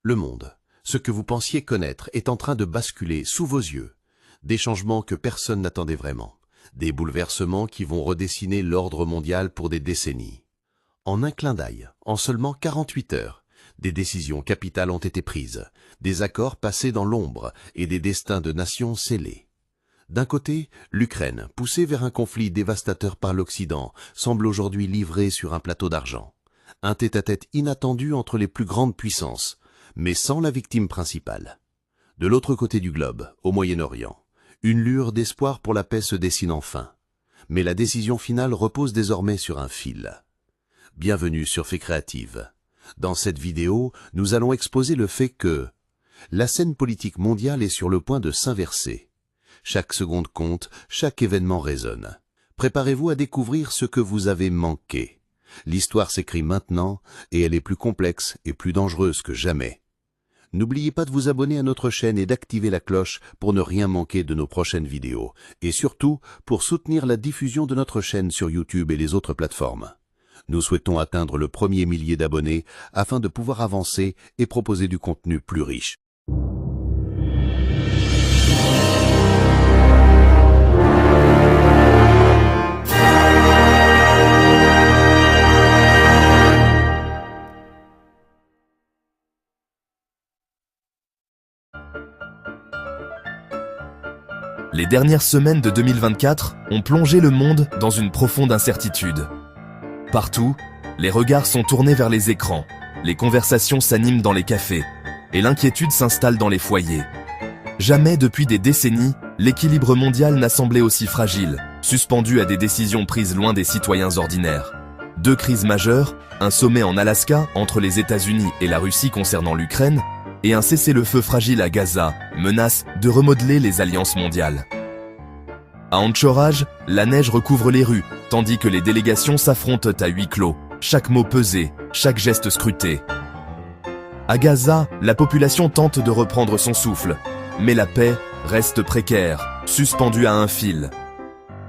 Le monde, ce que vous pensiez connaître, est en train de basculer sous vos yeux. Des changements que personne n'attendait vraiment. Des bouleversements qui vont redessiner l'ordre mondial pour des décennies. En un clin d'œil, en seulement 48 heures, des décisions capitales ont été prises, des accords passés dans l'ombre et des destins de nations scellés. D'un côté, l'Ukraine, poussée vers un conflit dévastateur par l'Occident, semble aujourd'hui livrée sur un plateau d'argent. Un tête-à-tête inattendu entre les plus grandes puissances, mais sans la victime principale. De l'autre côté du globe, au Moyen-Orient, une lueur d'espoir pour la paix se dessine enfin. Mais la décision finale repose désormais sur un fil. Bienvenue sur Faits Créatives. Dans cette vidéo, nous allons exposer le fait que la scène politique mondiale est sur le point de s'inverser. Chaque seconde compte, chaque événement résonne. Préparez-vous à découvrir ce que vous avez manqué. L'histoire s'écrit maintenant et elle est plus complexe et plus dangereuse que jamais. N'oubliez pas de vous abonner à notre chaîne et d'activer la cloche pour ne rien manquer de nos prochaines vidéos. Et surtout, pour soutenir la diffusion de notre chaîne sur YouTube et les autres plateformes. Nous souhaitons atteindre le 1er millier d'abonnés afin de pouvoir avancer et proposer du contenu plus riche. Les dernières semaines de 2024 ont plongé le monde dans une profonde incertitude. Partout, les regards sont tournés vers les écrans, les conversations s'animent dans les cafés, et l'inquiétude s'installe dans les foyers. Jamais depuis des décennies, l'équilibre mondial n'a semblé aussi fragile, suspendu à des décisions prises loin des citoyens ordinaires. 2 crises majeures, un sommet en Alaska entre les États-Unis et la Russie concernant l'Ukraine, et un cessez-le-feu fragile à Gaza menace de remodeler les alliances mondiales. À Anchorage, la neige recouvre les rues, tandis que les délégations s'affrontent à huis clos, chaque mot pesé, chaque geste scruté. À Gaza, la population tente de reprendre son souffle, mais la paix reste précaire, suspendue à un fil.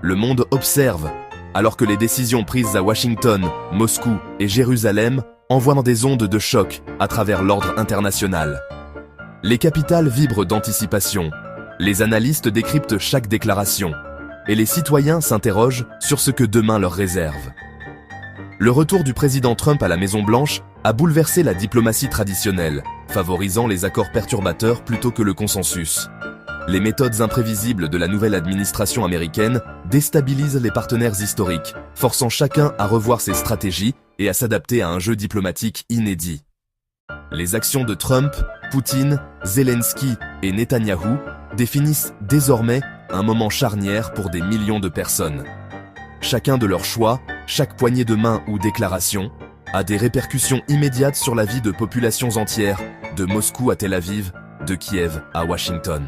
Le monde observe, alors que les décisions prises à Washington, Moscou et Jérusalem envoient des ondes de choc à travers l'ordre international. Les capitales vibrent d'anticipation, les analystes décryptent chaque déclaration, et les citoyens s'interrogent sur ce que demain leur réserve. Le retour du président Trump à la Maison-Blanche a bouleversé la diplomatie traditionnelle, favorisant les accords perturbateurs plutôt que le consensus. Les méthodes imprévisibles de la nouvelle administration américaine déstabilisent les partenaires historiques, forçant chacun à revoir ses stratégies et à s'adapter à un jeu diplomatique inédit. Les actions de Trump, Poutine, Zelensky et Netanyahou définissent désormais un moment charnière pour des millions de personnes. Chacun de leurs choix, chaque poignée de main ou déclaration, a des répercussions immédiates sur la vie de populations entières, de Moscou à Tel Aviv, de Kiev à Washington.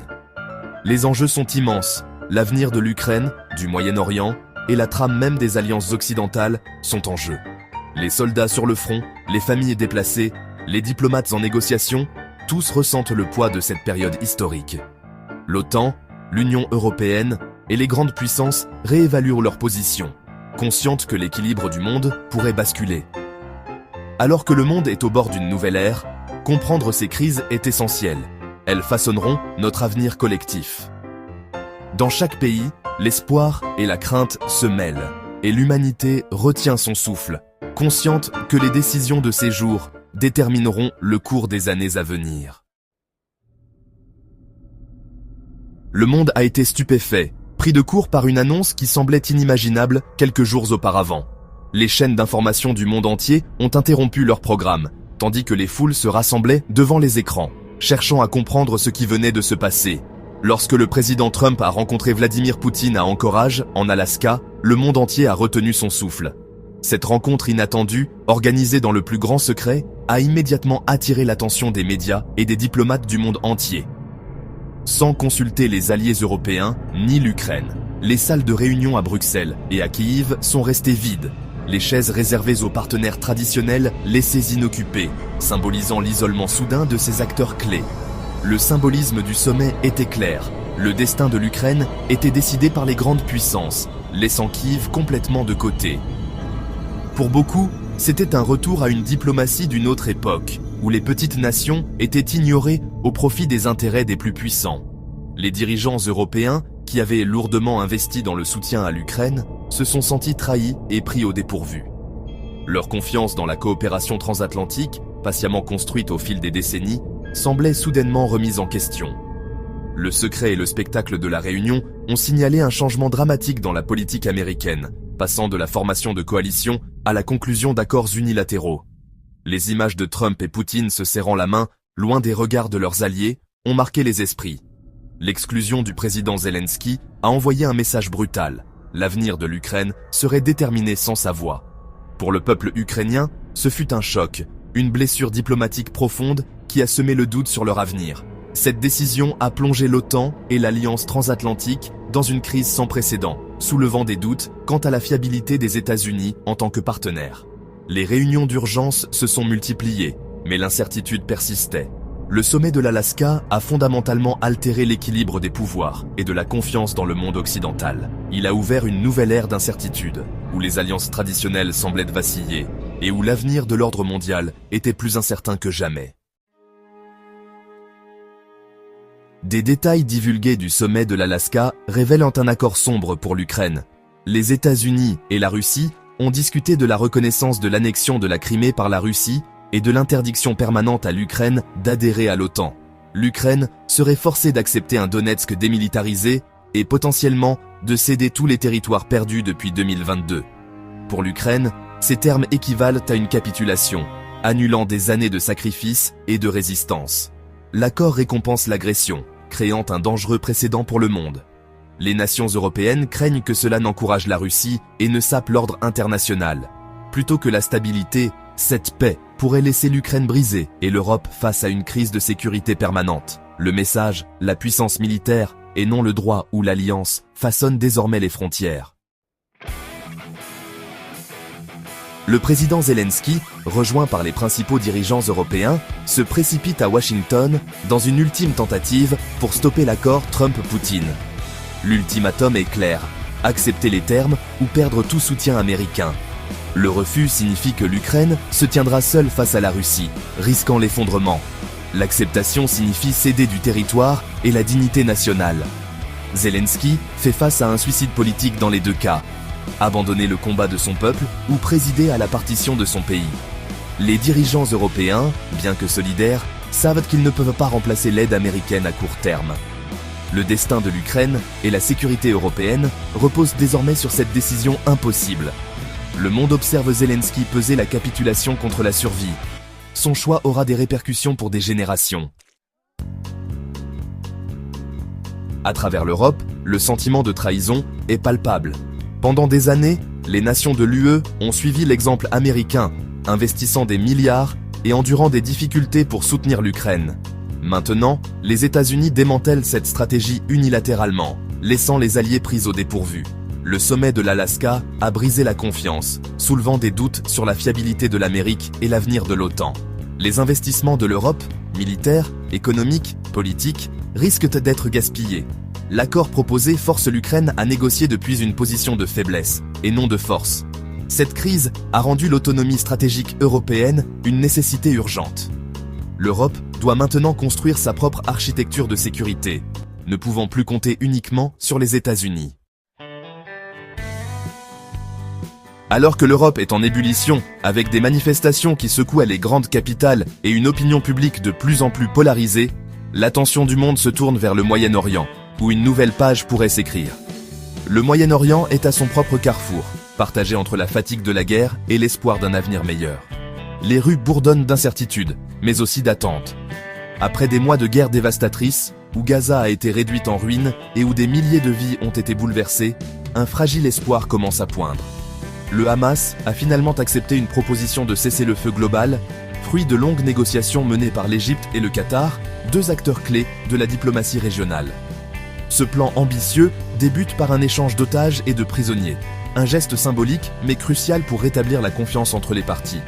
Les enjeux sont immenses. L'avenir de l'Ukraine, du Moyen-Orient et la trame même des alliances occidentales sont en jeu. Les soldats sur le front, les familles déplacées, les diplomates en négociation, tous ressentent le poids de cette période historique. L'OTAN, l'Union européenne et les grandes puissances réévaluent leur position, conscientes que l'équilibre du monde pourrait basculer. Alors que le monde est au bord d'une nouvelle ère, comprendre ces crises est essentiel. Elles façonneront notre avenir collectif. Dans chaque pays, l'espoir et la crainte se mêlent, et l'humanité retient son souffle, consciente que les décisions de ces jours détermineront le cours des années à venir. Le monde a été stupéfait, pris de court par une annonce qui semblait inimaginable quelques jours auparavant. Les chaînes d'information du monde entier ont interrompu leur programme, tandis que les foules se rassemblaient devant les écrans, cherchant à comprendre ce qui venait de se passer. Lorsque le président Trump a rencontré Vladimir Poutine à Anchorage, en Alaska, le monde entier a retenu son souffle. Cette rencontre inattendue, organisée dans le plus grand secret, a immédiatement attiré l'attention des médias et des diplomates du monde entier. Sans consulter les alliés européens ni l'Ukraine, les salles de réunion à Bruxelles et à Kiev sont restées vides. Les chaises réservées aux partenaires traditionnels laissées inoccupées, symbolisant l'isolement soudain de ces acteurs clés. Le symbolisme du sommet était clair. Le destin de l'Ukraine était décidé par les grandes puissances, laissant Kiev complètement de côté. Pour beaucoup, c'était un retour à une diplomatie d'une autre époque, où les petites nations étaient ignorées au profit des intérêts des plus puissants. Les dirigeants européens, qui avaient lourdement investi dans le soutien à l'Ukraine, se sont sentis trahis et pris au dépourvu. Leur confiance dans la coopération transatlantique, patiemment construite au fil des décennies, semblait soudainement remise en question. Le secret et le spectacle de la réunion ont signalé un changement dramatique dans la politique américaine, passant de la formation de coalitions à la conclusion d'accords unilatéraux. Les images de Trump et Poutine se serrant la main, loin des regards de leurs alliés, ont marqué les esprits. L'exclusion du président Zelensky a envoyé un message brutal. L'avenir de l'Ukraine serait déterminé sans sa voix. Pour le peuple ukrainien, ce fut un choc, une blessure diplomatique profonde qui a semé le doute sur leur avenir. Cette décision a plongé l'OTAN et l'Alliance transatlantique dans une crise sans précédent, soulevant des doutes quant à la fiabilité des États-Unis en tant que partenaire. Les réunions d'urgence se sont multipliées, mais l'incertitude persistait. Le sommet de l'Alaska a fondamentalement altéré l'équilibre des pouvoirs et de la confiance dans le monde occidental. Il a ouvert une nouvelle ère d'incertitude, où les alliances traditionnelles semblaient vaciller et où l'avenir de l'ordre mondial était plus incertain que jamais. Des détails divulgués du sommet de l'Alaska révèlent un accord sombre pour l'Ukraine. Les États-Unis et la Russie ont discuté de la reconnaissance de l'annexion de la Crimée par la Russie et de l'interdiction permanente à l'Ukraine d'adhérer à l'OTAN. L'Ukraine serait forcée d'accepter un Donetsk démilitarisé et potentiellement de céder tous les territoires perdus depuis 2022. Pour l'Ukraine, ces termes équivalent à une capitulation, annulant des années de sacrifices et de résistance. L'accord récompense l'agression, créant un dangereux précédent pour le monde. Les nations européennes craignent que cela n'encourage la Russie et ne sape l'ordre international. Plutôt que la stabilité, cette paix pourrait laisser l'Ukraine brisée et l'Europe face à une crise de sécurité permanente. Le message, la puissance militaire et non le droit ou l'alliance, façonne désormais les frontières. Le président Zelensky, rejoint par les principaux dirigeants européens, se précipite à Washington dans une ultime tentative pour stopper l'accord Trump-Poutine. L'ultimatum est clair, accepter les termes ou perdre tout soutien américain. Le refus signifie que l'Ukraine se tiendra seule face à la Russie, risquant l'effondrement. L'acceptation signifie céder du territoire et la dignité nationale. Zelensky fait face à un suicide politique dans les deux cas. Abandonner le combat de son peuple ou présider à la partition de son pays. Les dirigeants européens, bien que solidaires, savent qu'ils ne peuvent pas remplacer l'aide américaine à court terme. Le destin de l'Ukraine et la sécurité européenne reposent désormais sur cette décision impossible. Le monde observe Zelensky peser la capitulation contre la survie. Son choix aura des répercussions pour des générations. À travers l'Europe, le sentiment de trahison est palpable. Pendant des années, les nations de l'UE ont suivi l'exemple américain, investissant des milliards et endurant des difficultés pour soutenir l'Ukraine. Maintenant, les États-Unis démantèlent cette stratégie unilatéralement, laissant les alliés pris au dépourvu. Le sommet de l'Alaska a brisé la confiance, soulevant des doutes sur la fiabilité de l'Amérique et l'avenir de l'OTAN. Les investissements de l'Europe, militaires, économiques, politiques, risquent d'être gaspillés. L'accord proposé force l'Ukraine à négocier depuis une position de faiblesse, et non de force. Cette crise a rendu l'autonomie stratégique européenne une nécessité urgente. L'Europe doit maintenant construire sa propre architecture de sécurité, ne pouvant plus compter uniquement sur les États-Unis. Alors que l'Europe est en ébullition, avec des manifestations qui secouent les grandes capitales et une opinion publique de plus en plus polarisée, l'attention du monde se tourne vers le Moyen-Orient, où une nouvelle page pourrait s'écrire. Le Moyen-Orient est à son propre carrefour, partagé entre la fatigue de la guerre et l'espoir d'un avenir meilleur. Les rues bourdonnent d'incertitudes, mais aussi d'attentes. Après des mois de guerre dévastatrice, où Gaza a été réduite en ruines et où des milliers de vies ont été bouleversées, un fragile espoir commence à poindre. Le Hamas a finalement accepté une proposition de cessez-le-feu global, fruit de longues négociations menées par l'Égypte et le Qatar, deux acteurs clés de la diplomatie régionale. Ce plan ambitieux débute par un échange d'otages et de prisonniers, un geste symbolique mais crucial pour rétablir la confiance entre les parties.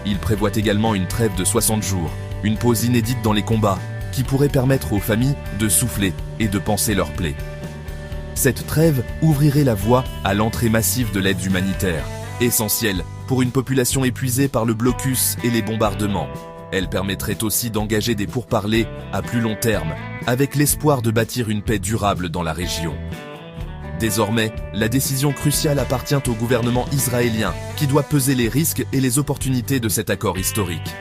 Il prévoit également une trêve de 60 jours, une pause inédite dans les combats, qui pourrait permettre aux familles de souffler et de panser leurs plaies. Cette trêve ouvrirait la voie à l'entrée massive de l'aide humanitaire, essentielle pour une population épuisée par le blocus et les bombardements. Elle permettrait aussi d'engager des pourparlers à plus long terme, avec l'espoir de bâtir une paix durable dans la région. Désormais, la décision cruciale appartient au gouvernement israélien, qui doit peser les risques et les opportunités de cet accord historique.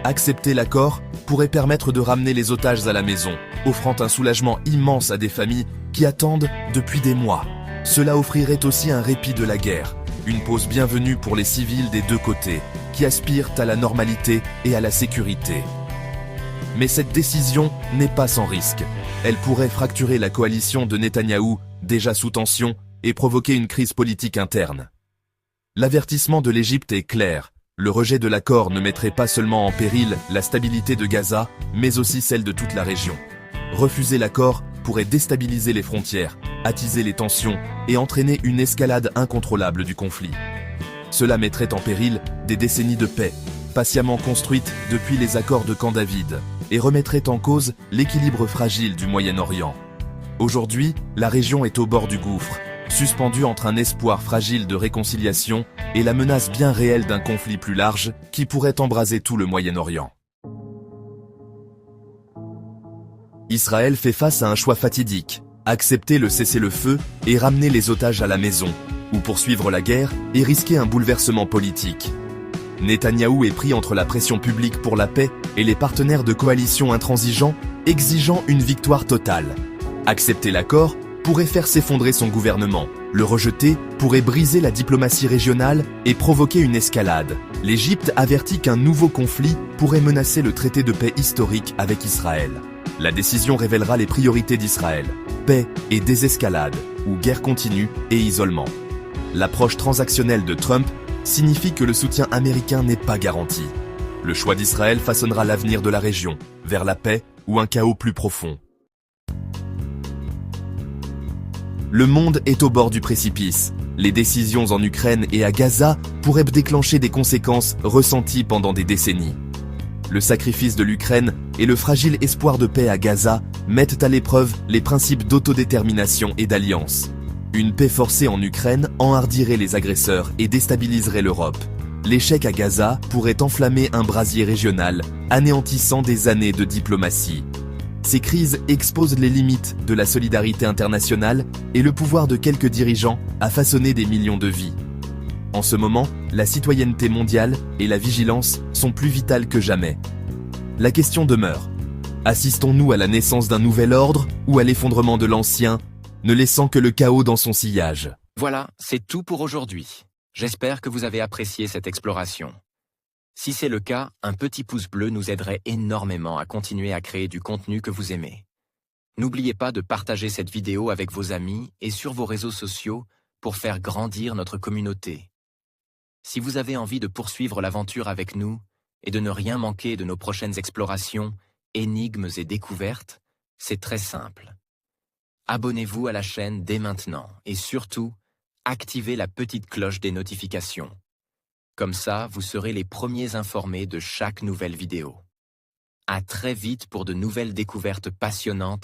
Accepter l'accord pourrait permettre de ramener les otages à la maison, offrant un soulagement immense à des familles qui attendent depuis des mois. Cela offrirait aussi un répit de la guerre, une pause bienvenue pour les civils des deux côtés, qui aspirent à la normalité et à la sécurité. Mais cette décision n'est pas sans risque. Elle pourrait fracturer la coalition de Netanyahou, déjà sous tension, et provoquer une crise politique interne. L'avertissement de l'Égypte est clair. Le rejet de l'accord ne mettrait pas seulement en péril la stabilité de Gaza, mais aussi celle de toute la région. Refuser l'accord pourrait déstabiliser les frontières, attiser les tensions et entraîner une escalade incontrôlable du conflit. Cela mettrait en péril des décennies de paix, patiemment construites depuis les accords de Camp David, et remettrait en cause l'équilibre fragile du Moyen-Orient. Aujourd'hui, la région est au bord du gouffre, suspendue entre un espoir fragile de réconciliation et la menace bien réelle d'un conflit plus large qui pourrait embraser tout le Moyen-Orient. Israël fait face à un choix fatidique, accepter le cessez-le-feu et ramener les otages à la maison, ou poursuivre la guerre et risquer un bouleversement politique. Netanyahou est pris entre la pression publique pour la paix et les partenaires de coalition intransigeants exigeant une victoire totale. Accepter l'accord pourrait faire s'effondrer son gouvernement. Le rejeter pourrait briser la diplomatie régionale et provoquer une escalade. L'Égypte avertit qu'un nouveau conflit pourrait menacer le traité de paix historique avec Israël. La décision révélera les priorités d'Israël: paix et désescalade, ou guerre continue et isolement. L'approche transactionnelle de Trump signifie que le soutien américain n'est pas garanti. Le choix d'Israël façonnera l'avenir de la région, vers la paix ou un chaos plus profond. Le monde est au bord du précipice. Les décisions en Ukraine et à Gaza pourraient déclencher des conséquences ressenties pendant des décennies. Le sacrifice de l'Ukraine et le fragile espoir de paix à Gaza mettent à l'épreuve les principes d'autodétermination et d'alliance. Une paix forcée en Ukraine enhardirait les agresseurs et déstabiliserait l'Europe. L'échec à Gaza pourrait enflammer un brasier régional, anéantissant des années de diplomatie. Ces crises exposent les limites de la solidarité internationale et le pouvoir de quelques dirigeants à façonner des millions de vies. En ce moment, la citoyenneté mondiale et la vigilance sont plus vitales que jamais. La question demeure: assistons-nous à la naissance d'un nouvel ordre ou à l'effondrement de l'ancien, ne laissant que le chaos dans son sillage? Voilà, c'est tout pour aujourd'hui. J'espère que vous avez apprécié cette exploration. Si c'est le cas, un petit pouce bleu nous aiderait énormément à continuer à créer du contenu que vous aimez. N'oubliez pas de partager cette vidéo avec vos amis et sur vos réseaux sociaux pour faire grandir notre communauté. Si vous avez envie de poursuivre l'aventure avec nous et de ne rien manquer de nos prochaines explorations, énigmes et découvertes, c'est très simple. Abonnez-vous à la chaîne dès maintenant et surtout, activez la petite cloche des notifications. Comme ça, vous serez les premiers informés de chaque nouvelle vidéo. À très vite pour de nouvelles découvertes passionnantes.